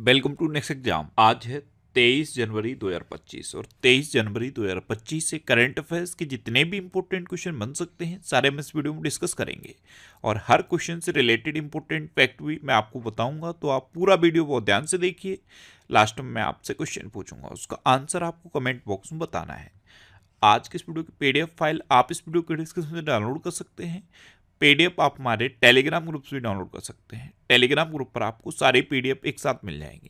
Welcome to next exam. आज है 23 जनवरी 2025 और 23 जनवरी 2025 से करंट अफेयर्स के जितने भी इंपॉर्टेंट क्वेश्चन बन सकते हैं सारे हम इस वीडियो में डिस्कस करेंगे। और हर क्वेश्चन से रिलेटेड इंपॉर्टेंट फैक्ट भी मैं आपको बताऊंगा, तो आप पूरा वीडियो बहुत ध्यान से देखिए। लास्ट में मैं आपसे क्वेश्चन पूछूंगा, उसका आंसर आपको कमेंट बॉक्स में बताना है। आज के इस वीडियो की पीडीएफ फाइल आप इस वीडियो के डिस्क्रिप्शन में डाउनलोड कर सकते हैं। पीडीएफ आप हमारे टेलीग्राम ग्रुप से भी डाउनलोड कर सकते हैं। टेलीग्राम ग्रुप पर आपको सारे पीडीएफ एक साथ मिल जाएंगे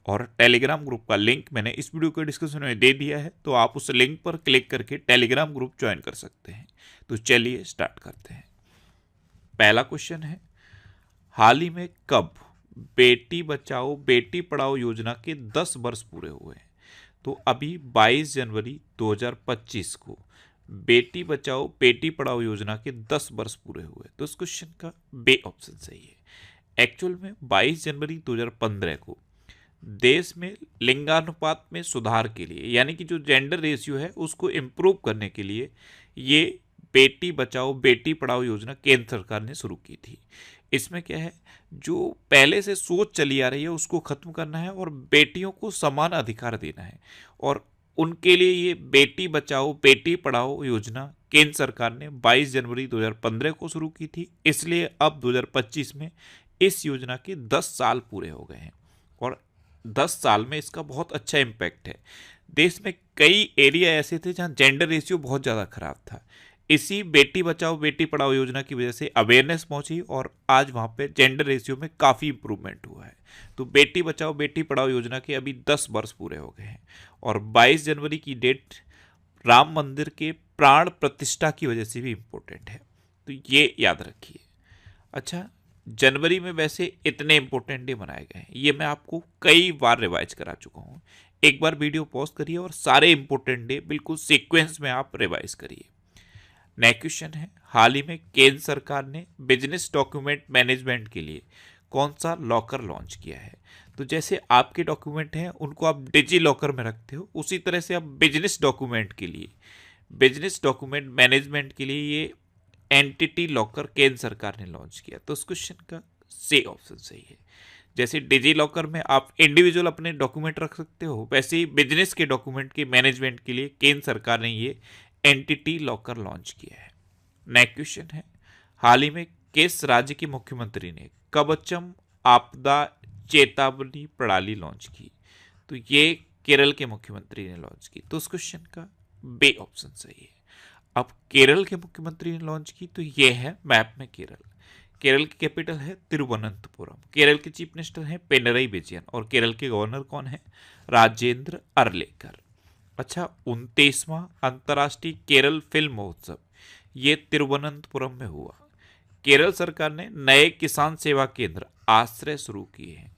और टेलीग्राम ग्रुप का लिंक मैंने इस वीडियो के डिस्क्रिप्शन में दे दिया है, तो आप उस लिंक पर क्लिक करके टेलीग्राम ग्रुप ज्वाइन कर सकते हैं। तो चलिए स्टार्ट करते हैं। पहला क्वेश्चन है, हाल ही में कब बेटी बचाओ बेटी पढ़ाओ योजना के 10 वर्ष पूरे हुए हैं? तो अभी 22 जनवरी 2025 को बेटी बचाओ बेटी पढ़ाओ योजना के 10 वर्ष पूरे हुए। तो इस क्वेश्चन का बे ऑप्शन सही है। एक्चुअल में 22 जनवरी 2015 को देश में लिंगानुपात में सुधार के लिए, यानी कि जो जेंडर रेशियो है उसको इम्प्रूव करने के लिए ये बेटी बचाओ बेटी पढ़ाओ योजना केंद्र सरकार ने शुरू की थी। इसमें क्या है, जो पहले से सोच चली आ रही है उसको खत्म करना है और बेटियों को समान अधिकार देना है, और उनके लिए ये बेटी बचाओ बेटी पढ़ाओ योजना केंद्र सरकार ने 22 जनवरी 2015 को शुरू की थी। इसलिए अब 2025 में इस योजना के 10 साल पूरे हो गए हैं और 10 साल में इसका बहुत अच्छा इम्पैक्ट है। देश में कई एरिया ऐसे थे जहां जेंडर रेशियो बहुत ज़्यादा खराब था। इसी बेटी बचाओ बेटी पढ़ाओ योजना की वजह से अवेयरनेस पहुंची और आज वहां पे जेंडर रेशियो में काफ़ी इंप्रूवमेंट हुआ है। तो बेटी बचाओ बेटी पढ़ाओ योजना के अभी 10 वर्ष पूरे हो गए हैं और 22 जनवरी की डेट राम मंदिर के प्राण प्रतिष्ठा की वजह से भी इम्पोर्टेंट है, तो ये याद रखिए। अच्छा, जनवरी में वैसे इतने इंपॉर्टेंट डे मनाए गए हैं, ये मैं आपको कई बार रिवाइज करा चुका हूँ। एक बार वीडियो पॉज करिए और सारे इंपॉर्टेंट डे बिल्कुल सीक्वेंस में आप रिवाइज करिए। नेक्स्ट क्वेश्चन है, हाल ही में केंद्र सरकार ने बिजनेस डॉक्यूमेंट मैनेजमेंट के लिए कौन सा लॉकर लॉन्च किया है? तो जैसे आपके डॉक्यूमेंट हैं उनको आप डिजी लॉकर में रखते हो, उसी तरह से आप बिजनेस डॉक्यूमेंट के लिए, बिजनेस डॉक्यूमेंट मैनेजमेंट के लिए ये एंटिटी लॉकर केंद्र सरकार ने लॉन्च किया। तो उस क्वेश्चन का सी ऑप्शन सही है। जैसे डिजी लॉकर में आप इंडिविजुअल अपने डॉक्यूमेंट रख सकते हो, वैसे ही बिजनेस के डॉक्यूमेंट के मैनेजमेंट के लिए केंद्र सरकार ने ये एंटिटी लॉकर लॉन्च किया है। नेक्स्ट क्वेश्चन है, हाल ही में किस राज्य के मुख्यमंत्री ने कवचम आपदा चेतावनी प्रणाली लॉन्च की? तो ये केरल के मुख्यमंत्री ने लॉन्च की। तो उस क्वेश्चन का बे ऑप्शन सही है। अब केरल के मुख्यमंत्री ने लॉन्च की, तो ये है मैप में केरल। केरल की कैपिटल है तिरुवनंतपुरम। केरल के चीफ मिनिस्टर हैं पिनरई विजयन और केरल के गवर्नर कौन है? राजेंद्र अरलेकर। अच्छा, 29वां अंतर्राष्ट्रीय केरल फिल्म महोत्सव ये तिरुवनंतपुरम में हुआ। केरल सरकार ने नए किसान सेवा केंद्र आश्रय शुरू किए हैं।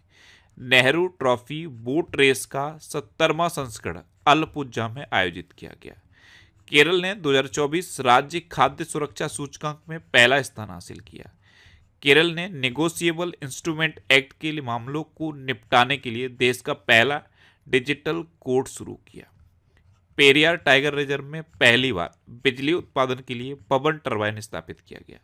नेहरू ट्रॉफी बोट रेस का 70वां संस्करण अलपुजा में आयोजित किया गया। केरल ने 2024 राज्य खाद्य सुरक्षा सूचकांक में पहला स्थान हासिल किया। केरल ने नेगोशिएबल इंस्ट्रूमेंट एक्ट के मामलों को निपटाने के लिए देश का पहला डिजिटल कोर्ट शुरू किया। पेरियार टाइगर रिजर्व में पहली बार बिजली उत्पादन के लिए पवन टरबाइन स्थापित किया गया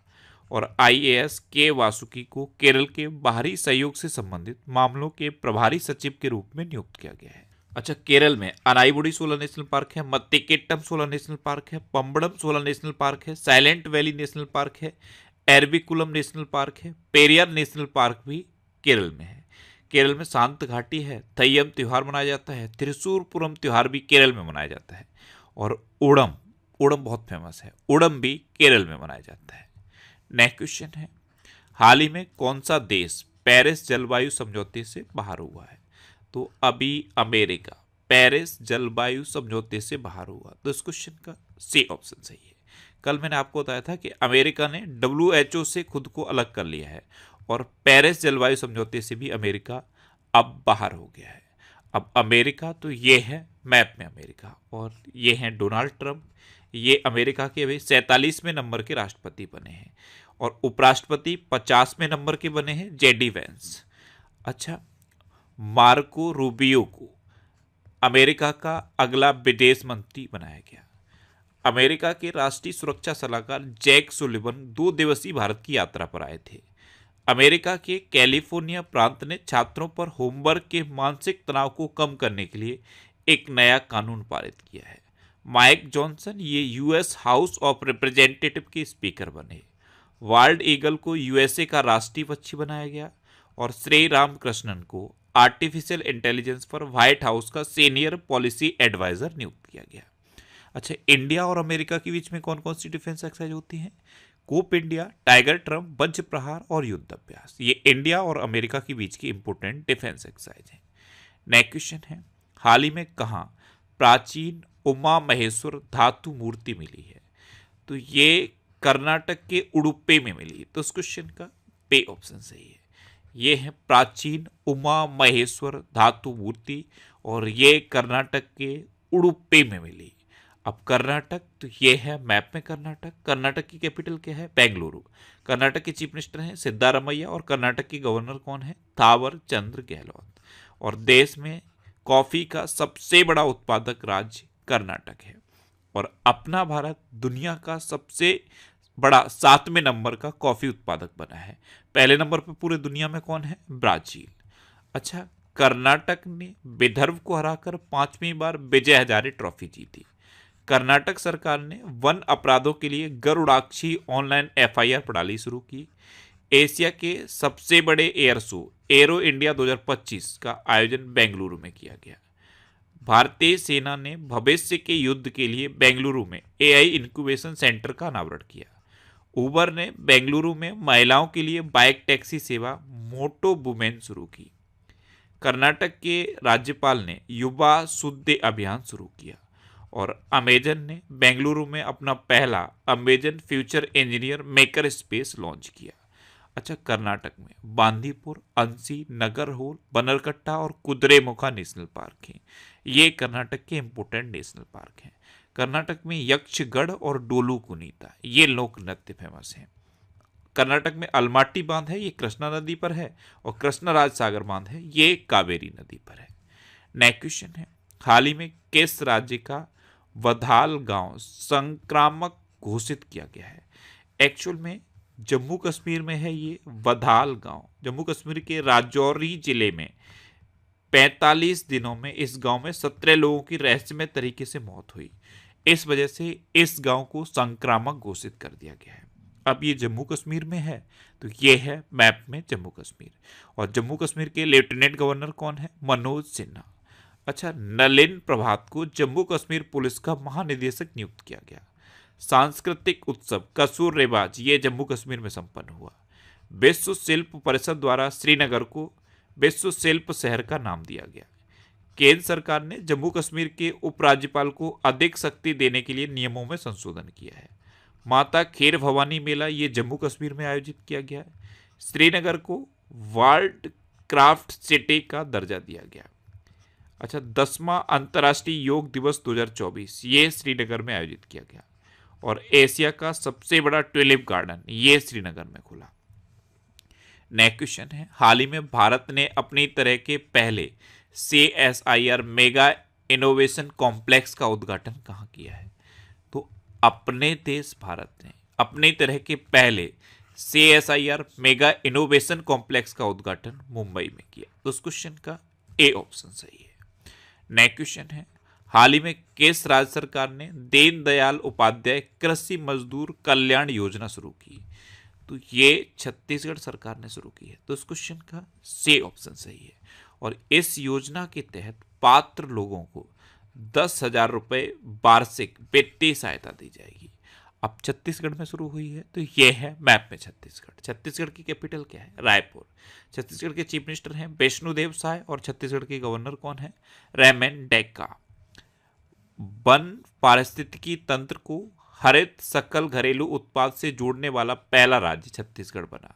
और आईएएस के वासुकी को केरल के बाहरी सहयोग से संबंधित मामलों के प्रभारी सचिव के रूप में नियुक्त किया गया है। अच्छा, केरल में अनाईबुड़ी 16 नेशनल पार्क है, मत्तिकेट्टम 16 नेशनल पार्क है, पंबड़म 16 नेशनल पार्क है, साइलेंट वैली नेशनल पार्क है, एरविकुलम नेशनल पार्क है, पेरियार नेशनल पार्क भी केरल में है। केरल में शांत घाटी है, थय्यम त्यौहार मनाया जाता है, त्रिशूरपुरम त्यौहार भी केरल में मनाया जाता है और ओणम ओणम बहुत फेमस है, ओणम भी केरल में मनाया जाता है। नेक्स्ट क्वेश्चन है, हाल ही में कौन सा देश पेरिस जलवायु समझौते से बाहर हुआ है? तो अभी अमेरिका पेरिस जलवायु समझौते से बाहर हुआ। तो इस क्वेश्चन का सी ऑप्शन सही है। कल मैंने आपको बताया था कि अमेरिका ने WHO से खुद को अलग कर लिया है और पेरिस जलवायु समझौते से भी अमेरिका अब बाहर हो गया है। अब अमेरिका, तो ये है मैप में अमेरिका और ये हैं डोनाल्ड ट्रंप। ये अमेरिका के अभी 47वें नंबर के राष्ट्रपति बने हैं और उपराष्ट्रपति 50वें नंबर के बने हैं जेडी वेंस। अच्छा, मार्को रूबियो को अमेरिका का अगला विदेश मंत्री बनाया गया। अमेरिका के राष्ट्रीय सुरक्षा सलाहकार जैक सुलिवन 2 दिवसीय भारत की यात्रा पर आए थे। अमेरिका के कैलिफोर्निया प्रांत ने छात्रों पर होमवर्क के मानसिक तनाव को कम करने के लिए एक नया कानून पारित किया है। माइक जॉनसन ये यूएस हाउस ऑफ रिप्रेजेंटेटिव के स्पीकर बने। वाल्ड ईगल को यूएसए का राष्ट्रीय पक्षी बनाया गया और श्री रामकृष्णन को आर्टिफिशियल इंटेलिजेंस पर व्हाइट हाउस का सीनियर पॉलिसी एडवाइजर नियुक्त किया गया। अच्छा, इंडिया और अमेरिका के बीच में कौन कौन सी डिफेंस एक्सरसाइज होती हैं? कूप इंडिया, टाइगर ट्रम्प, वज्र प्रहार और युद्ध अभ्यास। ये इंडिया और अमेरिका के बीच की इंपोर्टेंट डिफेंस एक्सरसाइज है। नेक्स्ट क्वेश्चन है, हाल ही में कहाँ प्राचीन उमा महेश्वर धातु मूर्ति मिली है? तो ये कर्नाटक के उडुपी में मिली। तो इस क्वेश्चन का पे ऑप्शन सही है। ये है प्राचीन उमा महेश्वर धातु मूर्ति और ये कर्नाटक के उडुपी में मिली। अब कर्नाटक, तो ये है मैप में कर्नाटक। कर्नाटक की कैपिटल क्या है? बेंगलुरु। कर्नाटक के चीफ मिनिस्टर हैं सिद्धारमैया और कर्नाटक के गवर्नर कौन है? थावर चंद्र गहलोत। और देश में कॉफी का सबसे बड़ा उत्पादक राज्य कर्नाटक है। और अपना भारत दुनिया का सबसे बड़ा 7वें नंबर का कॉफी उत्पादक बना है। पहले नंबर पर पूरे दुनिया में कौन है? ब्राजील। अच्छा, कर्नाटक ने विदर्भ को हराकर 5वीं बार विजय हजारे ट्रॉफी जीती। कर्नाटक सरकार ने वन अपराधों के लिए गरुड़ाक्षी ऑनलाइन एफआईआर प्रणाली शुरू की। एशिया के सबसे बड़े एयर शो एरो इंडिया 2025 का आयोजन बेंगलुरु में किया गया। भारतीय सेना ने भविष्य के युद्ध के लिए बेंगलुरु में एआई इनक्यूबेशन सेंटर का अनावरण किया। उबर ने बेंगलुरु में महिलाओं के लिए बाइक टैक्सी सेवा मोटो वुमेन शुरू की। कर्नाटक के राज्यपाल ने युवा शुद्ध अभियान शुरू किया और अमेजन ने बेंगलुरु में अपना पहला Amazon future engineer maker space launch किया। अच्छा, कर्नाटक में बांदीपुर, अंसी, नगरहोल, बनरकट्टा और कुद्रेमुखा नेशनल पार्क हैं। ये कर्नाटक के इंपोर्टेंट नेशनल पार्क हैं। कर्नाटक में यक्षगढ़ और डोलू कुनीता ये लोक नृत्य फेमस हैं। कर्नाटक में अलमाटी बांध है, ये कृष्णा नदी पर है। और कृष्णराज सागर बांध है, ये कावेरी नदी पर है। नेक्स्ट क्वेश्चन है, हाल ही में किस राज्य का वधाल गांव संक्रामक घोषित किया गया है? एक्चुअल में जम्मू कश्मीर में है ये वधाल गांव। जम्मू कश्मीर के राजौरी जिले में 45 दिनों में इस गांव में 17 लोगों की रहस्यमय तरीके से मौत हुई। इस वजह से इस गांव को संक्रामक घोषित कर दिया गया है। अब ये जम्मू कश्मीर में है, तो ये है मैप में जम्मू कश्मीर। और जम्मू कश्मीर के लेफ्टिनेंट गवर्नर कौन है? मनोज सिन्हा। अच्छा, नलिन प्रभात को जम्मू कश्मीर पुलिस का महानिदेशक नियुक्त किया गया। सांस्कृतिक उत्सव कसूर रिवाज ये जम्मू कश्मीर में संपन्न हुआ। विश्व शिल्प परिषद द्वारा श्रीनगर को विश्व शिल्प शहर का नाम दिया गया। केंद्र सरकार ने जम्मू कश्मीर के उपराज्यपाल को अधिक शक्ति देने के लिए नियमों में संशोधन किया है। माता खेर भवानी मेला ये जम्मू कश्मीर में आयोजित किया गया है। श्रीनगर को वर्ल्ड क्राफ्ट सिटी का दर्जा दिया गया। अच्छा, 10वां अंतर्राष्ट्रीय योग दिवस 2024 ये श्रीनगर में आयोजित किया गया। और एशिया का सबसे बड़ा ट्यूलिप गार्डन ये श्रीनगर में खुला। नेक्स्ट क्वेश्चन है, हाल ही में भारत ने अपनी तरह के पहले CSIR मेगा इनोवेशन कॉम्प्लेक्स का उद्घाटन कहाँ किया है? तो अपने देश भारत ने अपनी तरह के पहले CSIR मेगा इनोवेशन कॉम्प्लेक्स का उद्घाटन मुंबई में किया। तो उस क्वेश्चन का ए ऑप्शन सही है। नेक्स्ट क्वेश्चन है, हाल ही में किस राज्य सरकार ने दीनदयाल उपाध्याय कृषि मजदूर कल्याण योजना शुरू की? तो ये छत्तीसगढ़ सरकार ने शुरू की है। तो इस क्वेश्चन का सी ऑप्शन सही है। और इस योजना के तहत पात्र लोगों को 10,000 रुपये वार्षिक वित्तीय सहायता दी जाएगी। अब छत्तीसगढ़ में शुरू हुई है, तो ये है मैप में छत्तीसगढ़। छत्तीसगढ़ की कैपिटल क्या है? रायपुर। छत्तीसगढ़ के चीफ मिनिस्टर हैं वैष्णुदेव साय और छत्तीसगढ़ के गवर्नर कौन है? रेमन डेक्का। वन पारिस्थितिकी तंत्र को हरित सकल घरेलू उत्पाद से जोड़ने वाला पहला राज्य छत्तीसगढ़ बना।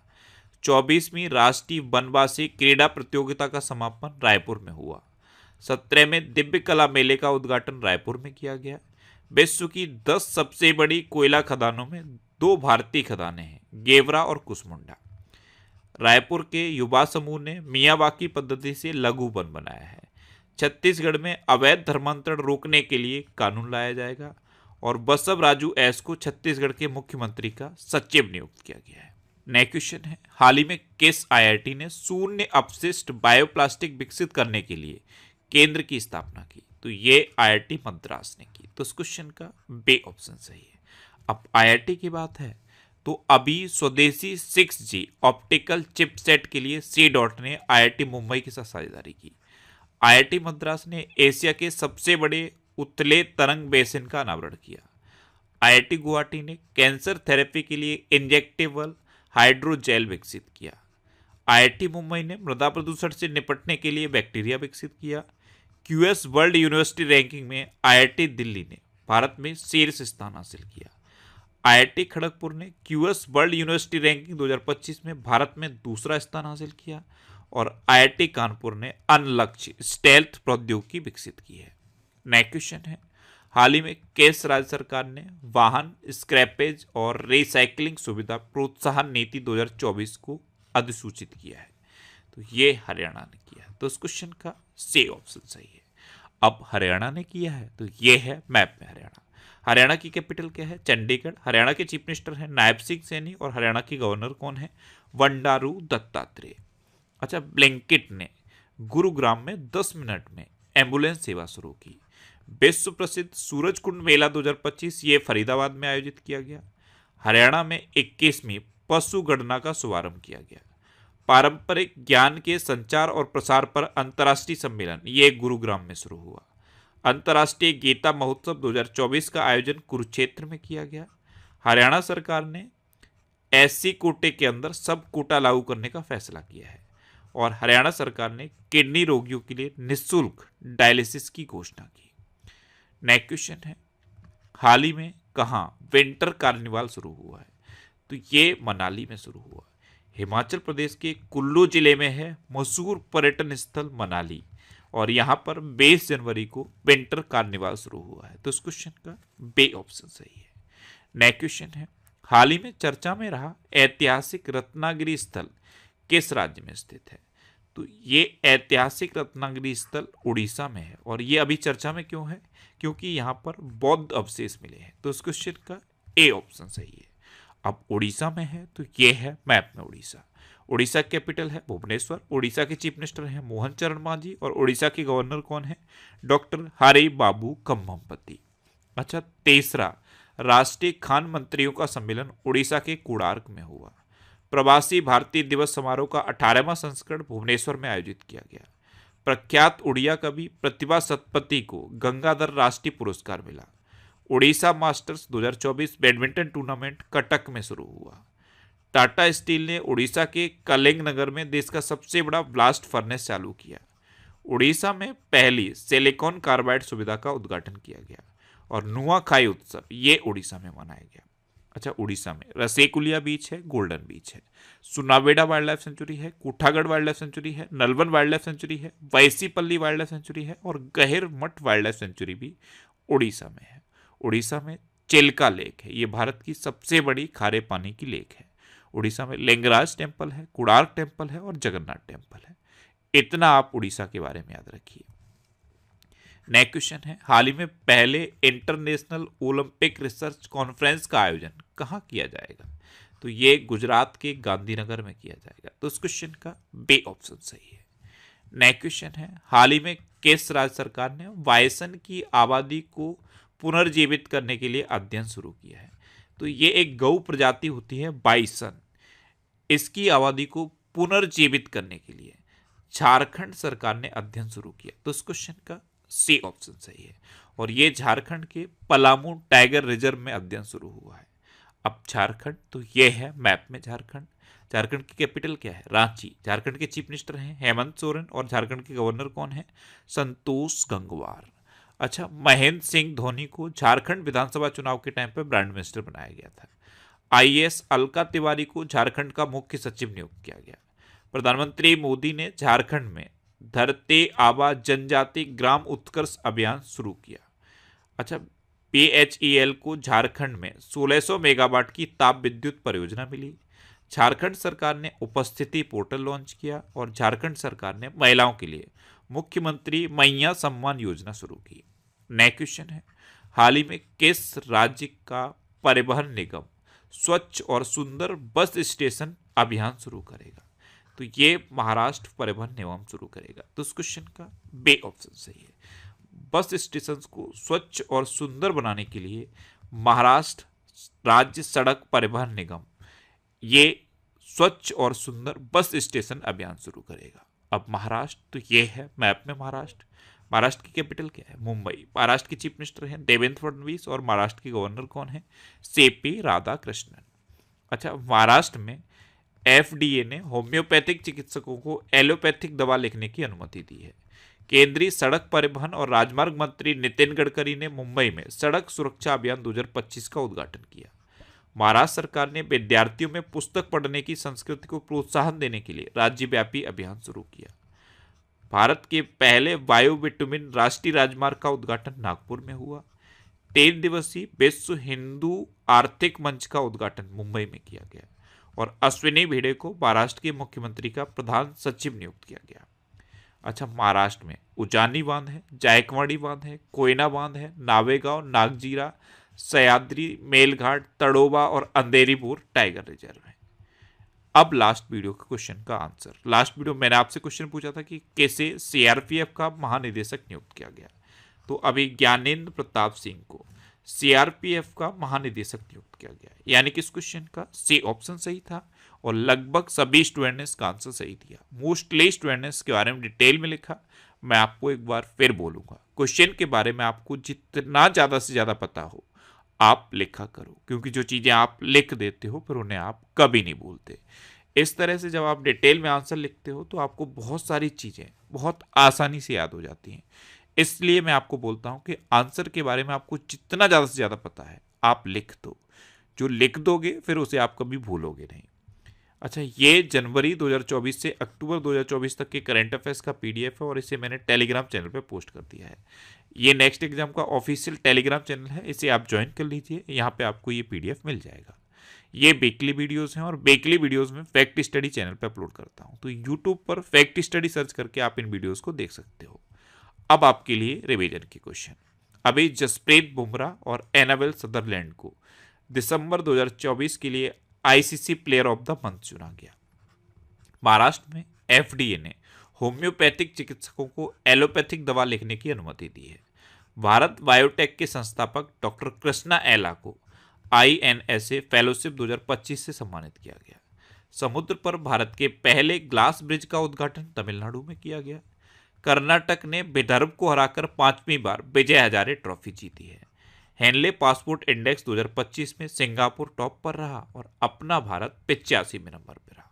24वीं राष्ट्रीय वनवासी क्रीड़ा प्रतियोगिता का समापन रायपुर में हुआ। 17वें दिव्य कला मेले का उद्घाटन रायपुर में किया गया। विश्व की 10 सबसे बड़ी कोयला खदानों में 2 भारतीय खदानें हैं, गेवरा और कुसमुंडा। रायपुर के युवा समूह ने मियावाकी पद्धति से लघु वन बनाया है। छत्तीसगढ़ में अवैध धर्मांतरण रोकने के लिए कानून लाया जाएगा। और बसव राजू एस को छत्तीसगढ़ के मुख्यमंत्री का सचिव नियुक्त किया गया है। नया क्वेश्चन है, हाल ही में किस आईआईटी ने शून्य अपशिष्ट बायोप्लास्टिक विकसित करने के लिए केंद्र की स्थापना की? तो ये आईआईटी मद्रास ने की। तो इस क्वेश्चन का बे ऑप्शन सही है। अब आईआईटी की बात है तो अभी स्वदेशी 6G ऑप्टिकल चिपसेट के लिए सी डॉट ने आईआईटी मुंबई के साथ साझेदारी की। आईआईटी मद्रास ने एशिया के सबसे बड़े उथले तरंग बेसिन का अनावरण किया। आईआईटी गुवाहाटी ने कैंसर थेरेपी के लिए इंजेक्टेबल हाइड्रोजेल विकसित किया। आईआईटी मुंबई ने मृदा प्रदूषण से निपटने के लिए बैक्टीरिया विकसित किया। क्यूएस वर्ल्ड यूनिवर्सिटी रैंकिंग में आईआईटी दिल्ली ने भारत में शीर्ष स्थान हासिल किया। आईआईटी खड़गपुर ने क्यूएस वर्ल्ड यूनिवर्सिटी रैंकिंग 2025 में भारत में दूसरा स्थान हासिल किया। और आईआईटी कानपुर ने अनलक्ष्य स्टेल्थ प्रौद्योगिकी विकसित की है। नेक्स्ट क्वेश्चन है, हाल ही में किस राज्य सरकार ने वाहन स्क्रैपेज और रिसाइकलिंग सुविधा प्रोत्साहन नीति 2024 को अधिसूचित किया है? तो ये हरियाणा ने किया है। तो इस क्वेश्चन का सी ऑप्शन सही है। अब हरियाणा ने किया है तो ये है मैप में हरियाणा। हरियाणा की कैपिटल क्या है? चंडीगढ़। हरियाणा के चीफ मिनिस्टर हैं नायब सिंह सैनी और हरियाणा की गवर्नर कौन है? बंडारू दत्तात्रेय। अच्छा, ब्लैंकेट ने गुरुग्राम में 10 मिनट में एम्बुलेंस सेवा शुरू की। विश्व प्रसिद्ध सूरजकुंड मेला 2025 ये फरीदाबाद में आयोजित किया गया। हरियाणा में 21वीं पशु गणना का शुभारंभ किया गया। पारंपरिक ज्ञान के संचार और प्रसार पर अंतर्राष्ट्रीय सम्मेलन ये गुरुग्राम में शुरू हुआ। अंतर्राष्ट्रीय गीता महोत्सव 2024 का आयोजन कुरुक्षेत्र में किया गया। हरियाणा सरकार ने एससी कोटे के अंदर सब कोटा लागू करने का फैसला किया है। और हरियाणा सरकार ने किडनी रोगियों के लिए निःशुल्क डायलिसिस की घोषणा की। नेक्स्ट क्वेश्चन है, हाल ही में कहाँ विंटर कार्निवाल शुरू हुआ है? तो ये मनाली में शुरू हुआ। हिमाचल प्रदेश के कुल्लू जिले में है मशहूर पर्यटन स्थल मनाली और यहाँ पर 20 जनवरी को विंटर कार्निवाल शुरू हुआ है। तो इस क्वेश्चन का बे ऑप्शन सही है। नेक्स्ट क्वेश्चन है, हाल ही में चर्चा में रहा ऐतिहासिक रत्नागिरी स्थल किस राज्य में स्थित है? तो ये ऐतिहासिक रत्नागिरी स्थल उड़ीसा में है। और ये अभी चर्चा में क्यों है? क्योंकि यहाँ पर बौद्ध अवशेष मिले हैं। तो इस क्वेश्चन का ए ऑप्शन सही है। अब उड़ीसा में है तो ये है मैप में उड़ीसा। उड़ीसा कैपिटल है भुवनेश्वर। उड़ीसा के चीफ मिनिस्टर हैं मोहन चरण मांझी और उड़ीसा के गवर्नर कौन है? डॉक्टर हरि बाबू कम्भमपति। अच्छा, तीसरा राष्ट्रीय खान मंत्रियों का सम्मेलन उड़ीसा के कोणार्क में हुआ। प्रवासी भारतीय दिवस समारोह का 18वां संस्करण भुवनेश्वर में आयोजित किया गया। प्रख्यात उड़िया कवि प्रतिभा सतपथी को गंगाधर राष्ट्रीय पुरस्कार मिला। Orissa masters 2024 badminton tournament Cuttack में शुरू हुआ। टाटा स्टील ने उड़ीसा के कलिंग नगर में देश का सबसे बड़ा ब्लास्ट फर्नेस चालू किया। उड़ीसा में पहली सिलिकॉन कार्बाइड सुविधा का उद्घाटन किया गया। और नुआखाई उत्सव ये उड़ीसा में मनाया गया। अच्छा, उड़ीसा में रसेकुलिया बीच है, गोल्डन बीच है, सुनावेडा वाइल्ड लाइफ सेंचुरी है, कुठागढ़ वाइल्ड लाइफ सेंचुरी है, नलवन वाइल्ड लाइफ सेंचुरी है, वैसीपल्ली वाइल्ड लाइफ सेंचुरी है और गहिर मठ वाइल्ड लाइफ सेंचुरी भी उड़ीसा में है। उड़ीसा में चिल्का लेक है, ये भारत की सबसे बड़ी खारे पानी की लेक है। उड़ीसा में लिंगराज टेम्पल है, कोणार्क टेम्पल है और जगन्नाथ टेम्पल है। इतना आप उड़ीसा के बारे में याद रखिए। नेक्स्ट क्वेश्चन है, हाल ही में पहले इंटरनेशनल ओलंपिक रिसर्च कॉन्फ्रेंस का आयोजन कहाँ किया जाएगा? तो ये गुजरात के गांधीनगर में किया जाएगा। तो इस क्वेश्चन का बे ऑप्शन सही है। नेक्स्ट क्वेश्चन है, हाल ही में किस राज्य सरकार ने बायसन की आबादी को पुनर्जीवित करने के लिए अध्ययन शुरू किया है? तो ये एक गौ प्रजाति होती है बाइसन, इसकी आबादी को पुनर्जीवित करने के लिए झारखंड सरकार ने अध्ययन शुरू किया। तो इस क्वेश्चन का सी ऑप्शन सही है। और ये झारखंड के पलामू टाइगर रिजर्व में अध्ययन शुरू हुआ है। अब झारखंड तो ये है मैप में झारखंड। झारखंड की कैपिटल क्या है? रांची। झारखंड के चीफ मिनिस्टर हैं हेमंत सोरेन और झारखंड के गवर्नर कौन है? संतोष गंगवार। अच्छा, महेंद्र सिंह धोनी को झारखंड विधानसभा चुनाव के टाइम पर ब्रांड मिनिस्टर बनाया गया था। आईएएस अलका तिवारी को झारखंड का मुख्य सचिव नियुक्त किया गया। प्रधानमंत्री मोदी ने झारखंड में धरती आबा जनजाति ग्राम उत्कर्ष अभियान शुरू किया। अच्छा, बीएचईएल को झारखंड में 1600 मेगावाट की ताप विद्युत परियोजना मिली। झारखंड सरकार ने उपस्थिति पोर्टल लॉन्च किया और झारखंड सरकार ने महिलाओं के लिए मुख्यमंत्री मैया सम्मान योजना शुरू की। नेक्स्ट क्वेश्चन है, हाल ही में किस राज्य का परिवहन निगम स्वच्छ और सुंदर बस स्टेशन अभियान शुरू करेगा? तो ये महाराष्ट्र परिवहन निगम शुरू करेगा। तो इस क्वेश्चन का बे ऑप्शन सही है। बस स्टेशन को स्वच्छ और सुंदर बनाने के लिए महाराष्ट्र राज्य सड़क परिवहन निगम ये स्वच्छ और सुंदर बस स्टेशन अभियान शुरू करेगा। अब महाराष्ट्र तो ये है मैप में महाराष्ट्र की कैपिटल क्या है? मुंबई। महाराष्ट्र के चीफ मिनिस्टर हैं देवेंद्र फडणवीस और महाराष्ट्र के गवर्नर कौन है? सीपी राधाकृष्णन। अच्छा, महाराष्ट्र में एफडीए ने होम्योपैथिक चिकित्सकों को एलोपैथिक दवा लिखने की अनुमति दी है। केंद्रीय सड़क परिवहन और राजमार्ग मंत्री नितिन गडकरी ने मुंबई में सड़क सुरक्षा अभियान 2025 का उद्घाटन किया। महाराष्ट्र सरकार ने विद्यार्थियों में पुस्तक पढ़ने की संस्कृति को प्रोत्साहन देने के लिए राज्यव्यापी अभियान शुरू किया। भारत के पहले वायु बिटुमिन राष्ट्रीय राजमार्ग का उद्घाटन नागपुर में हुआ। 3 दिवसीय विश्व हिंदू आर्थिक मंच का उद्घाटन मुंबई में किया गया और अश्विनी भिड़े को महाराष्ट्र के मुख्यमंत्री का प्रधान सचिव नियुक्त किया गया। अच्छा, महाराष्ट्र में उजानी बांध है, जायकवाड़ी बांध है, कोयना बांध है, नावेगांव, नागजीरा, सह्याद्री, मेलघाट, तड़ोबा और अंधेरीपुर टाइगर रिजर्व है। अब लास्ट वीडियो के क्वेश्चन का आंसर। लास्ट वीडियो मैंने आपसे क्वेश्चन पूछा था कि कैसे सीआरपीएफ का महानिदेशक नियुक्त किया गया। तो अभी ज्ञानेंद्र प्रताप सिंह को सीआरपीएफ का महानिदेशक नियुक्त किया गया, यानी कि इस क्वेश्चन का सी ऑप्शन सही था और लगभग सभी स्टूडेंट ने इसका आंसर सही दिया। मोस्टली स्टूडेंट ने इसके बारे में डिटेल में लिखा। मैं आपको एक बार फिर बोलूंगा, क्वेश्चन के बारे में आपको जितना ज़्यादा से ज़्यादा पता हो आप लिखा करो, क्योंकि जो चीज़ें आप लिख देते हो फिर उन्हें आप कभी नहीं भूलते। इस तरह से जब आप डिटेल में आंसर लिखते हो तो आपको बहुत सारी चीज़ें बहुत आसानी से याद हो जाती हैं। इसलिए मैं आपको बोलता हूं कि आंसर के बारे में आपको जितना ज़्यादा से ज़्यादा पता है आप लिख दो। जो लिख दोगे फिर उसे आप कभी भूलोगे नहीं। अच्छा, ये जनवरी 2024 से अक्टूबर 2024 तक के करंट अफेयर्स का पीडीएफ है और इसे मैंने टेलीग्राम चैनल पे पोस्ट कर दिया है। ये नेक्स्ट एग्जाम का ऑफिशियल टेलीग्राम चैनल है, इसे आप ज्वाइन कर लीजिए। यहाँ पे आपको ये पीडीएफ मिल जाएगा। ये वीकली वीडियोस हैं और वीकली वीडियोस में फैक्ट स्टडी चैनल पे अपलोड करता हूँ। तो यूट्यूब पर फैक्ट स्टडी सर्च करके आप इन वीडियोस को देख सकते हो। अब आपके लिए रिवीजन के क्वेश्चन। अभी जसप्रीत बुमराह और एनाबेल सदरलैंड को दिसंबर 2024 के लिए ICC player of the month चुना गया। महाराष्ट्र में एफडीए ने होम्योपैथिक चिकित्सकों को एलोपैथिक दवा लिखने की अनुमति दी है। भारत बायोटेक के संस्थापक डॉक्टर कृष्णा एला को आईएनएसए फेलोशिप 2025 से सम्मानित किया गया। समुद्र पर भारत के पहले ग्लास ब्रिज का उद्घाटन तमिलनाडु में किया गया। कर्नाटक ने विदर्भ को हराकर 5वीं बार विजय हजारे ट्रॉफी जीती है। हेनले पासपोर्ट इंडेक्स 2025 में सिंगापुर टॉप पर रहा और अपना भारत 85वें नंबर पर रहा।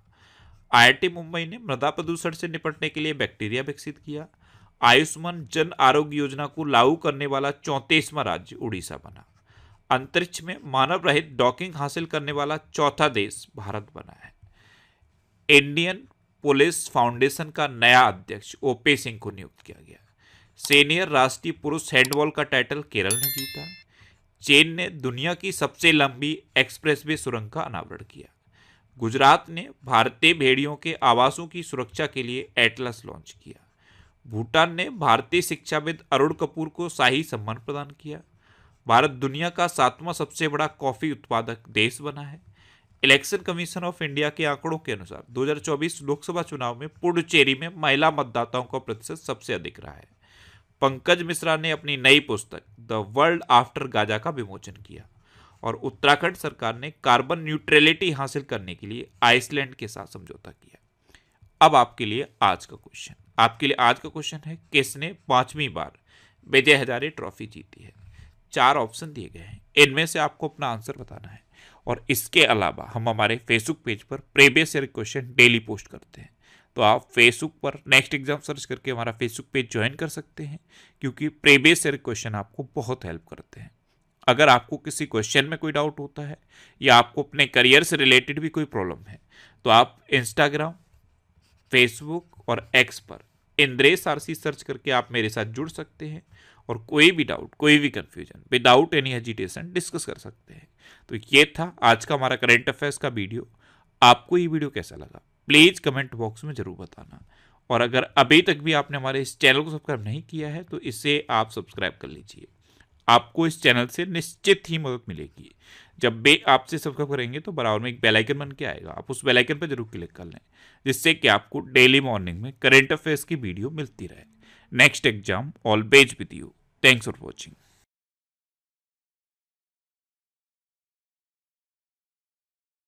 आईआईटी मुंबई ने मृदा प्रदूषण से निपटने के लिए बैक्टीरिया विकसित किया। आयुष्मान जन आरोग्य योजना को लागू करने वाला 34वां राज्य उड़ीसा बना। अंतरिक्ष में मानव रहित डॉकिंग हासिल करने वाला चौथा देश भारत बना है। इंडियन पुलिस फाउंडेशन का नया अध्यक्ष ओपी सिंह को नियुक्त किया गया। सीनियर राष्ट्रीय पुरुष हैंडबॉल का टाइटल केरल ने जीता। चीन ने दुनिया की सबसे लंबी एक्सप्रेसवे सुरंग का अनावरण किया। गुजरात ने भारतीय भेड़ियों के आवासों की सुरक्षा के लिए एटलस लॉन्च किया। भूटान ने भारतीय शिक्षाविद अरुण कपूर को शाही सम्मान प्रदान किया। भारत दुनिया का 7वां सबसे बड़ा कॉफी उत्पादक देश बना है। इलेक्शन कमीशन ऑफ इंडिया के आंकड़ों के अनुसार 2024 लोकसभा चुनाव में पुडुचेरी में महिला मतदाताओं का प्रतिशत सबसे अधिक रहा है। पंकज मिश्रा ने अपनी नई पुस्तक द वर्ल्ड आफ्टर गाजा का विमोचन किया और उत्तराखंड सरकार ने कार्बन न्यूट्रलिटी हासिल करने के लिए आइसलैंड के साथ समझौता किया। अब आपके लिए आज का क्वेश्चन है किसने 5वीं बार विजय हजारे ट्रॉफी जीती है। 4 ऑप्शन दिए गए हैं, इनमें से आपको अपना आंसर बताना है। और इसके अलावा हम हमारे फेसबुक पेज पर previous year question daily post करते हैं, तो आप फेसबुक पर नेक्स्ट एग्जाम सर्च करके हमारा फेसबुक पेज ज्वाइन कर सकते हैं, क्योंकि प्रीवियस ईयर क्वेश्चन आपको बहुत हेल्प करते हैं। अगर आपको किसी क्वेश्चन में कोई डाउट होता है या आपको अपने करियर से रिलेटेड भी कोई प्रॉब्लम है, तो आप इंस्टाग्राम, फेसबुक और एक्स पर इंद्रेश आरसी सर्च करके आप मेरे साथ जुड़ सकते हैं और कोई भी डाउट, कोई भी confusion without any hesitation discuss कर सकते हैं। तो ये था आज का हमारा करंट अफेयर्स का वीडियो। आपको ये वीडियो कैसा लगा प्लीज़ कमेंट बॉक्स में जरूर बताना। और अगर अभी तक भी आपने हमारे इस चैनल को सब्सक्राइब नहीं किया है तो इसे आप सब्सक्राइब कर लीजिए। आपको इस चैनल से निश्चित ही मदद मिलेगी। जब बे आपसे सब्सक्राइब करेंगे तो बराबर में एक बेल आइकन बन के आएगा, आप उस बेल आइकन पर जरूर क्लिक कर लें, जिससे कि आपको डेली मॉर्निंग में करंट अफेयर्स की वीडियो मिलती रहे। Next exam all base with you. Thanks for watching.